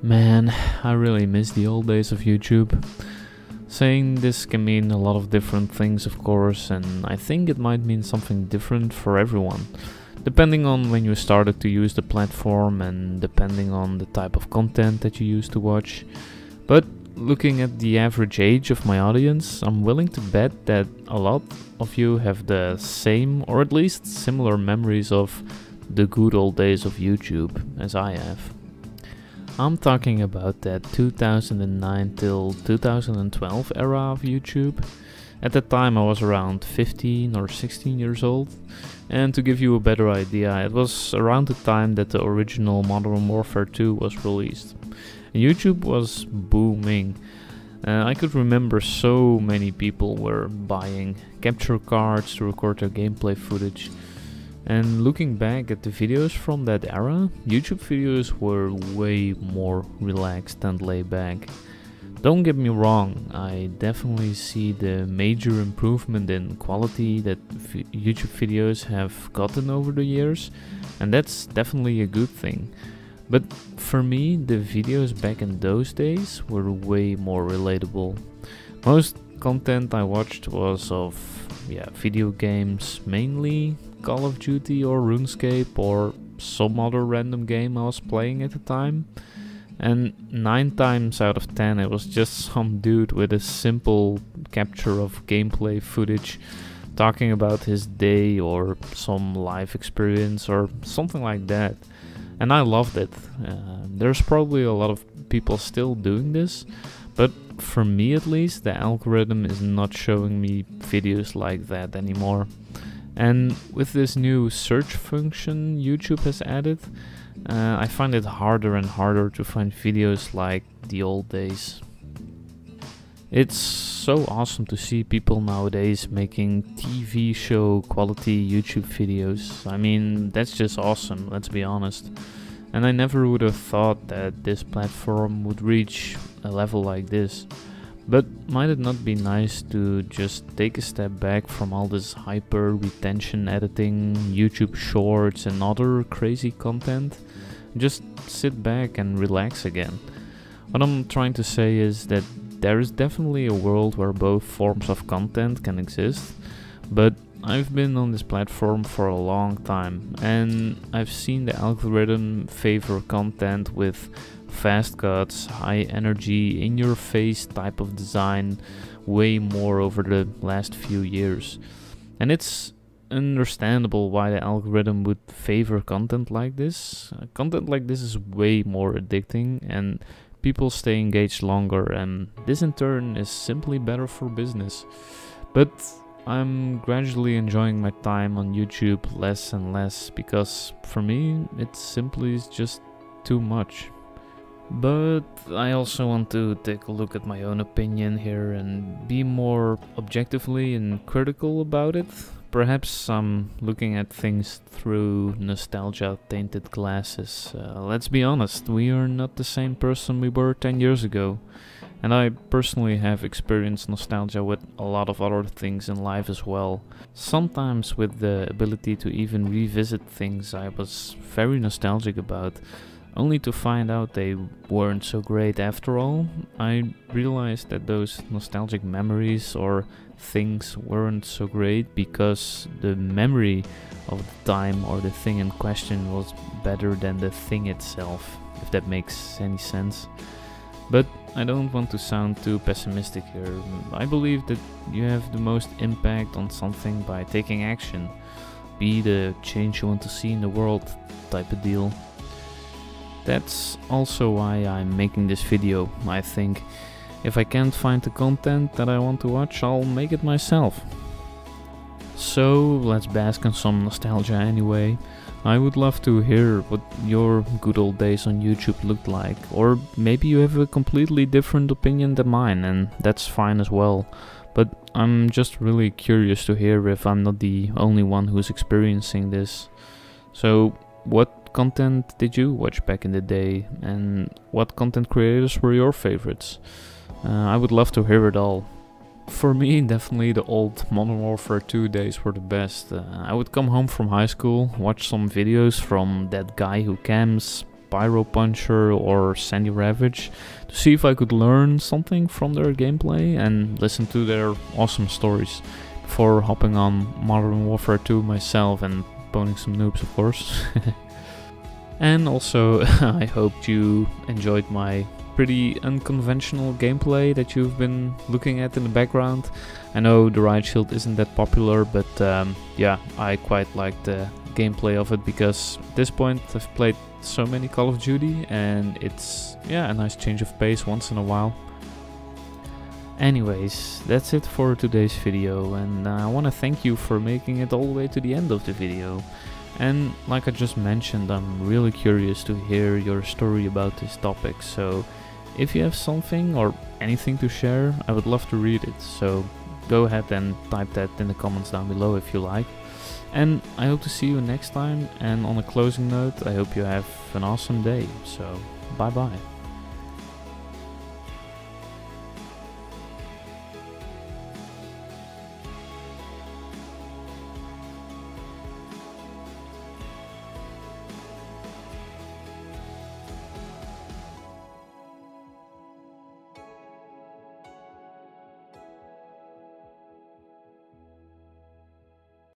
Man, I really miss the old days of YouTube. Saying this can mean a lot of different things, of course, and I think it might mean something different for everyone, depending on when you started to use the platform and depending on the type of content that you used to watch. But looking at the average age of my audience, I'm willing to bet that a lot of you have the same or at least similar memories of the good old days of YouTube as I have. I'm talking about that 2009 till 2012 era of YouTube. At that time I was around 15 or 16 years old, and to give you a better idea, it was around the time that the original Modern Warfare 2 was released. And YouTube was booming. I could remember so many people were buying capture cards to record their gameplay footage. And looking back at the videos from that era, YouTube videos were way more relaxed and laid back. Don't get me wrong, I definitely see the major improvement in quality that YouTube videos have gotten over the years, and that's definitely a good thing. But for me, the videos back in those days were way more relatable. Most content I watched was of video games, mainly Call of Duty or RuneScape or some other random game I was playing at the time. And 9 times out of 10 it was just some dude with a simple capture of gameplay footage talking about his day or some life experience or something like that. And I loved it. There's probably a lot of people still doing this, but for me at least, the algorithm is not showing me videos like that anymore. And with this new search function YouTube has added, I find it harder and harder to find videos like the old days. It's so awesome to see people nowadays making TV show quality YouTube videos. I mean, that's just awesome, let's be honest. And I never would have thought that this platform would reach a level like this. But might it not be nice to just take a step back from all this hyper retention editing, YouTube shorts and other crazy content? Just sit back and relax again. What I'm trying to say is that there is definitely a world where both forms of content can exist, but I've been on this platform for a long time and I've seen the algorithm favor content with fast cuts, high energy, in your face type of design way more over the last few years. And it's understandable why the algorithm would favor content like this. Content like this is way more addicting and people stay engaged longer, and this in turn is simply better for business. But I'm gradually enjoying my time on YouTube less and less because for me it simply is just too much. But I also want to take a look at my own opinion here and be more objectively and critical about it. Perhaps I'm looking at things through nostalgia-tainted glasses. Let's be honest, we are not the same person we were 10 years ago. And I personally have experienced nostalgia with a lot of other things in life as well. Sometimes with the ability to even revisit things I was very nostalgic about, only to find out they weren't so great after all. I realized that those nostalgic memories or things weren't so great because the memory of the time or the thing in question was better than the thing itself, if that makes any sense. But I don't want to sound too pessimistic here. I believe that you have the most impact on something by taking action. Be the change you want to see in the world type of deal. That's also why I'm making this video. I think if I can't find the content that I want to watch, I'll make it myself. So let's bask in some nostalgia anyway. I would love to hear what your good old days on YouTube looked like, or maybe you have a completely different opinion than mine, and that's fine as well. But I'm just really curious to hear if I'm not the only one who's experiencing this. So what content did you watch back in the day, and what content creators were your favorites? I would love to hear it all. For me, definitely the old Modern Warfare 2 days were the best. I would come home from high school, watch some videos from ThatGuyWhoCamps, Pyropuncher or TheSandyRavage to see if I could learn something from their gameplay and listen to their awesome stories before hopping on Modern Warfare 2 myself and boning some noobs, of course. And also I hope you enjoyed my pretty unconventional gameplay that you've been looking at in the background. I know the riot shield isn't that popular, but yeah, I quite like the gameplay of it because at this point I've played so many Call of Duty and it's, yeah, a nice change of pace once in a while. Anyways, that's it for today's video, and I want to thank you for making it all the way to the end of the video. And like I just mentioned, I'm really curious to hear your story about this topic, so if you have something or anything to share, I would love to read it, so go ahead and type that in the comments down below if you like. And I hope to see you next time, and on a closing note, I hope you have an awesome day, so bye bye.